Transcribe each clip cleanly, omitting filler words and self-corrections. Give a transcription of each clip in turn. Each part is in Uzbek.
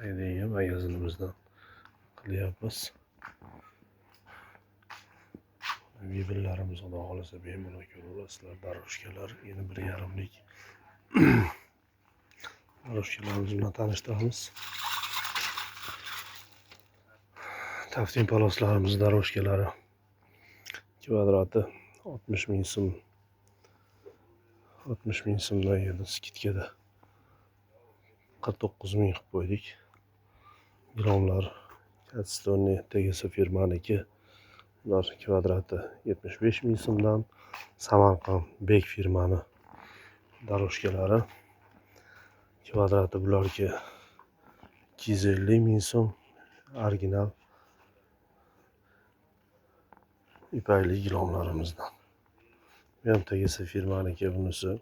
Haydayga magazinimizdan qilyapmiz. Mebellarimiz xudo xohlasa bemalol ko'raverasizlar. Daroshkalar yana 1,5lik daroshkalarimiz bilan tanishtiramiz. Taftin paloslarimiz daroshkalari kvadrati 60 ming so'm. 60 ming so'mdan edi skitkada 49 ming qilib qo'ydik. Gramlar Katstonniy TGS firmaniki. Ular kvadrati 75 ming so'mdan. Samarqand Bek firmani daroshkalari kvadrati bularga 250 ming so'm. Original ipakli gilomlarimizdan. Bu ham TGS firmaniki, bunisi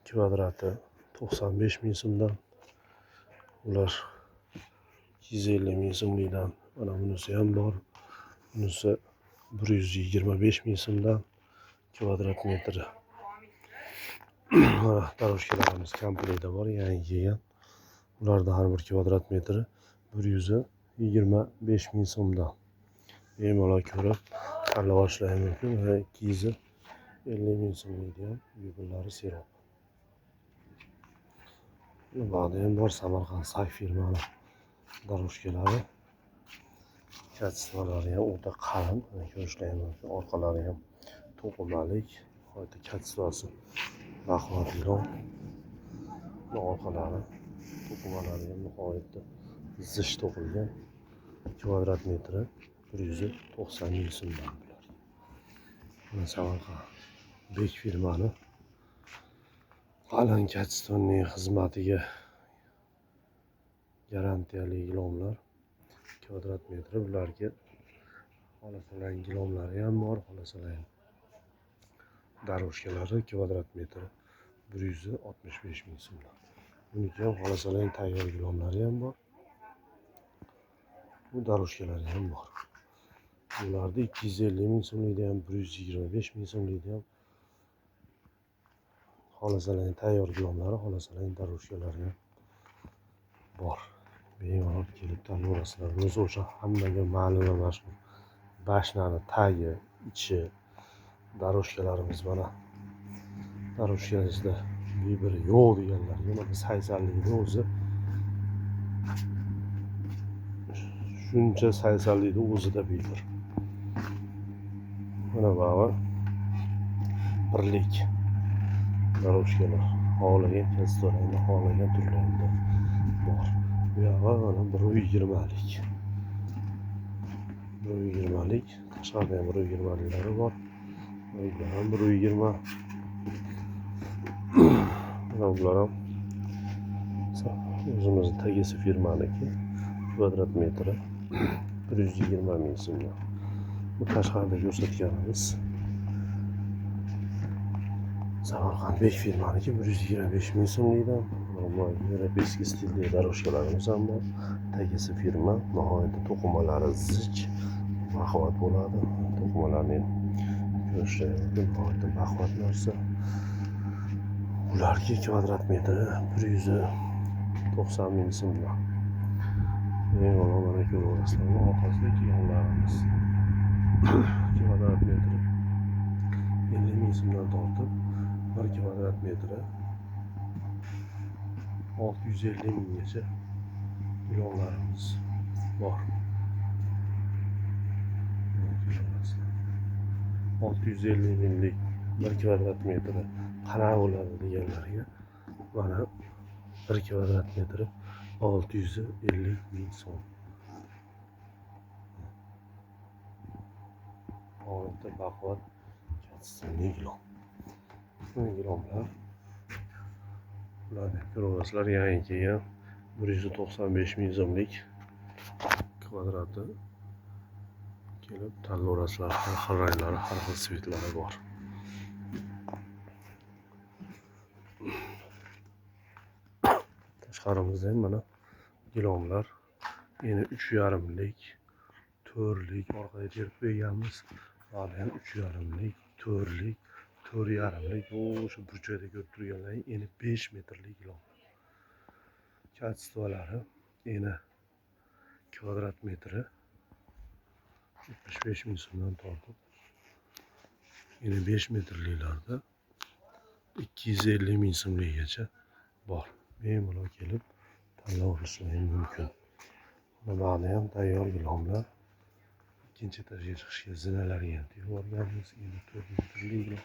kvadrati 95 ming so'mdan. Ular 250 ming so'mlikdan. Mana bunisi ham bor. Bunisi 125 ming so'mdan kvadrat metri. Mana daroshkalarimiz komplektda bor, yangi kelgan. Ularda har bir kvadrat metri 125 ming so'mdan. Bemalol ko'rib tanlab olishlari mumkin. Va 250 ming so'mlikda ham mebellari serob. Bunda ham bor Samarqand Sak firmani daroshkalari. Kachistvalari ham o'ta qalin, ko'rishlari mumkin. Orqalari ham to'qimalik, oyda kachistvasi baquvvat gilom. Orqalari to'qimalari ham nihoyatda zich to'qilgan. Kvadrat metri 190 ming so'mdan bular. Mana Samarqand Bek firmani qalin Katstonniy xizmatiga garantiyali gilomlar. Kvadrat metri bularga xolasalar gilomlari ham bor, xolasalar daroshkalari kvadrat metri 165 ming so'mdan. Buniki ham xolasalar tayyor gilomlari ham bor. Bu daroshkalari ham bor. Bularda 250 ming so'mlikda ham, 125 ming so'mlikda ham xolasalar tayyor gilomlari, xolasalar daroshkalari ham bor. Bemalol kelib tanlayverasizlar. O'zi o'sha hammaga ma'lum va mashhur bashnani tagi, ichi daroshkalarimiz. Mana daroshkangizda biri yo'q deganlarga mana saysallikni o'zi shuncha saysallikni o'zida bir. Mana baba birlik daroshkalar. Xohlagan kastorlarni xohlagan turlarida bor. Bu yoqqa mana 120lik. 120lik, tashqarida ham 120liklari bor. Bular ham 120. Mana bular ham o'zimizni TGS firmaniki. Kvadrat metri 120 ming so'mdan. Bu tashqarida ko'rsatganimiz Samarqand Bek firmaniki 125 ming so'mlikdan. Европейский stilli daroshkalarimiz ham bor. TGS firma, nihoyatda to'qimalari zich, baquvvat bo'ladi. To'qimalarni ko'rishlari mumkin, nihoyatda baquvvat narsa. Ularga kvadrat metri 190 ming so'mdan. Bemalol mana ko'raverasizlar. Orqasida gilomlarimiz kvadrat metri 50 ming so'mdan tortib 1 kvadrat metri 650 minggacha gilomlarimiz bor. 650 minglik 1 kvadrat metri qanaqa bo'ladi deganlarga mana 1 kvadrat metri 650 ming so'm. Orada baquvvat Katstonniy gilom. Bu gilomlar ularni ko'raverasizlar, yangi kelgan 195 ming so'mlik kvadrati kelib tanlayverasizlar. Har xil ranglari, har xil svitlari bor. Tashqarimizda ham mana gilomlar yana 3,5lik, 4lik orqaga terib qo'yganmiz. Hali ham 3,5lik, 4lik, 4,5lik. O'sha burchakda ko'rib turganlar endi 5 metrlik gilom. Kachistvalari eni kvadrat metri 75 ming so'mdan tortib, eni 5 metrliklarda 250 ming so'mgacha bor. Bemalol kelib tanlab olishlari mumkin. Mana buni ham tayyor gilamlar. İkinci etajga chiqishga zinalarga ham tayyorganmiz. Endi 4 metrlik.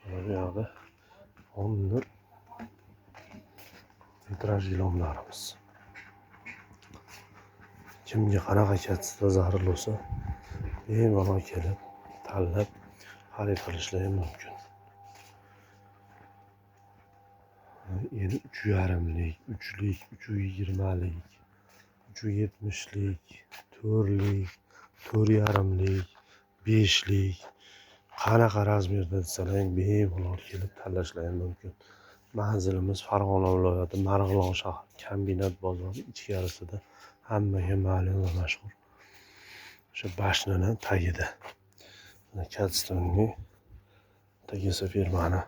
Mana bu yoqda 10 metraj gilamlarimiz. Kimga qanaqa katta zarur bo'lsa, bemalol kelib tanlab xarid qilishlari mumkin. Endi 3,5lik, 3lik, 320lik, 370lik, 4lik, 4,5lik, 5lik qanaqa razmerda desalar bemalol kelib tanlashlari mumkin. Manzilimiz Farg'ona viloyati Marg'ilon shahri kombinat bozori ichkarisida, hammaga ma'lum va mashhur. O'sha bashnani tagida. Kalstonning tagisi firmani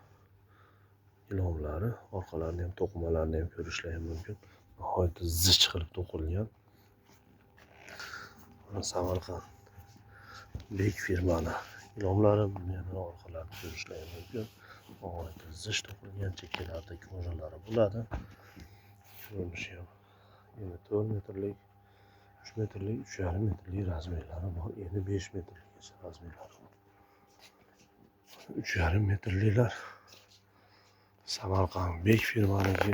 ilonlari, orqalarini ham to'qimalarini ham ko'rishlari mumkin. Nihoyatda zich qilib to'qilgan. Samarqand Bek firmani ilonlari, yana orqalarini ko'rishlari mumkin. Nihoyatda zich to'qilgan chekkalarda ko'ralari bo'ladi. Ko'rinishi ham endi 4 metrlik, 3 metrlik, 3,5 metrlik razmerlari bor. Endi 5 metrlikgacha razmerlari bor. 3,5 metrliklar Samarqand Bek firmaniki,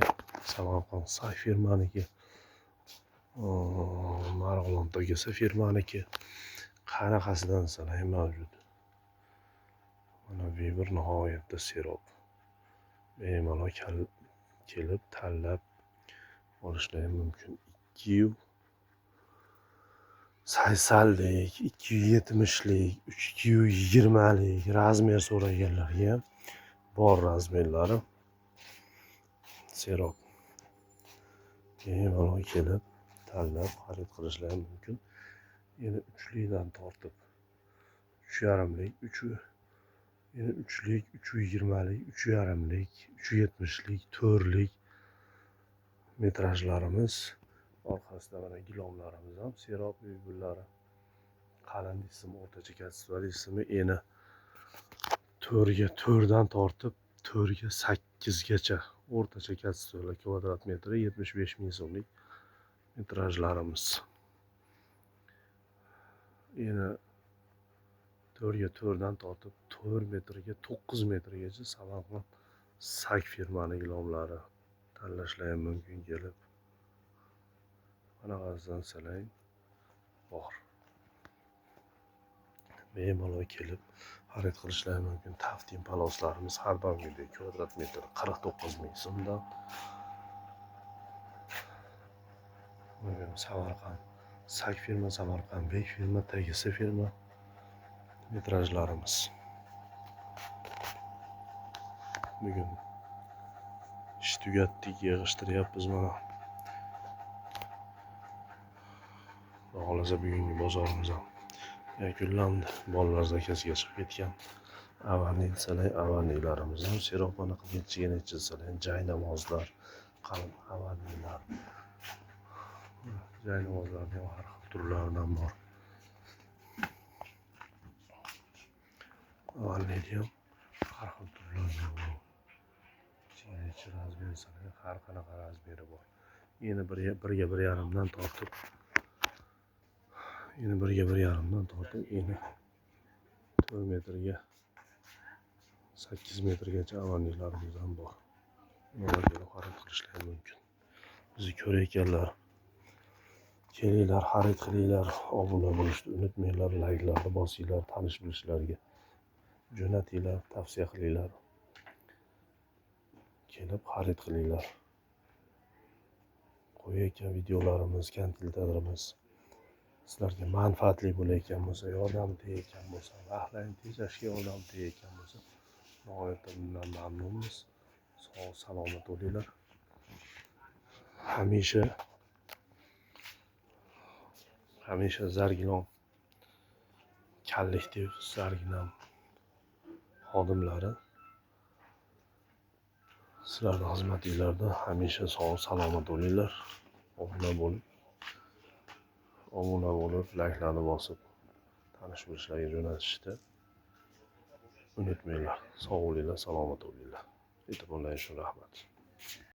Samarqand Say firmaniki, Marg'ilon tagisi firmaniki, qanaqasidan desalar ham mavjud. Mana bu bir nihoyatda serob. Bemalol kelib tanlab olishlari mumkin. 280lik, 270lik, 220lik razmer so'raganlarga ham bor razmerlari. Serob. Bemalol kelib tanlab xarid qilishlari mumkin. Yana 3likdan tortib 3,5lik, 3lik, 320lik, 3,5lik, 370lik, 4lik metrajlarimiz. Orqasida mana gilomlarimiz ham serob uyg'unlari. Qalin ismi, o'rtacha katsitali ismi eni 4dan tortib 4ga 8gacha o'rtacha katsitali kvadrat metri 75 ming so'mlik metrajlarimiz. Eni 4dan tortib 4 metrga 9 metrgacha Samarqand Say firmani gilomlari tanlashlari mumkin kelib. Qanaqasidan salang bor. Bemalol kelib xarid qilishlari mumkin. Taftin paloslarimiz har doimgidek kvadrat metri 49 ming so'mdan. Samarqand Say firma, Samarqand Bek firma, tagisi firma metrajlarimiz. Bugun ish tugatdik, yig'ishtiryapmiz mana. Xohlasa bugungi bozorimiz ham yakunlandi. Bolalar zakasiga chiqib ketgan. Avanni desalar, avannilarimiz ham seropani qilgan desalar, joy namozlar, qalin avannilar. Joy namozlarning ham har xil turlaridan bor. Avanniyda ham har xil turlaridan bor. Ichki razmeri desalar, har qanaqa razmeri bor. Endi 1,5dan tortib endi 1,5dan tortib endi 4 metrga 8 metrgacha avannilarimiz ham bor. Ularga xarid qilishlari mumkin. Bizni ko'rayotganlar, kelinglar, xarid qilinglar, obuna bo'lishni unutmanglar, layklarni bosinglar, tanish bilishlarga jo'natinglar, tavsiya qilinglar. Kelib xarid qilinglar. Qo'yayotgan videolarimiz, kontentllarimiz sizlarga manfaatli bo'layotgan bo'lsa, yordam tegayotgan bo'lsa, vaqtlarni tejashga yordam tegayotgan bo'lsa, nihoyatda bundan mamnunmiz. Sog' salomat bo'linglar. Hamisha Zargilon Kollektiv Zargilon xodimlari sizlarning xizmatinglarda hamisha sog' salomat bo'linglar. obuna bo'lib, layklarni bosib, tanish bilishlarga jo'natishni unutmanglar. Sog' bo'linglar, salomat bo'linglar. E'tiborlaringiz uchun rahmat.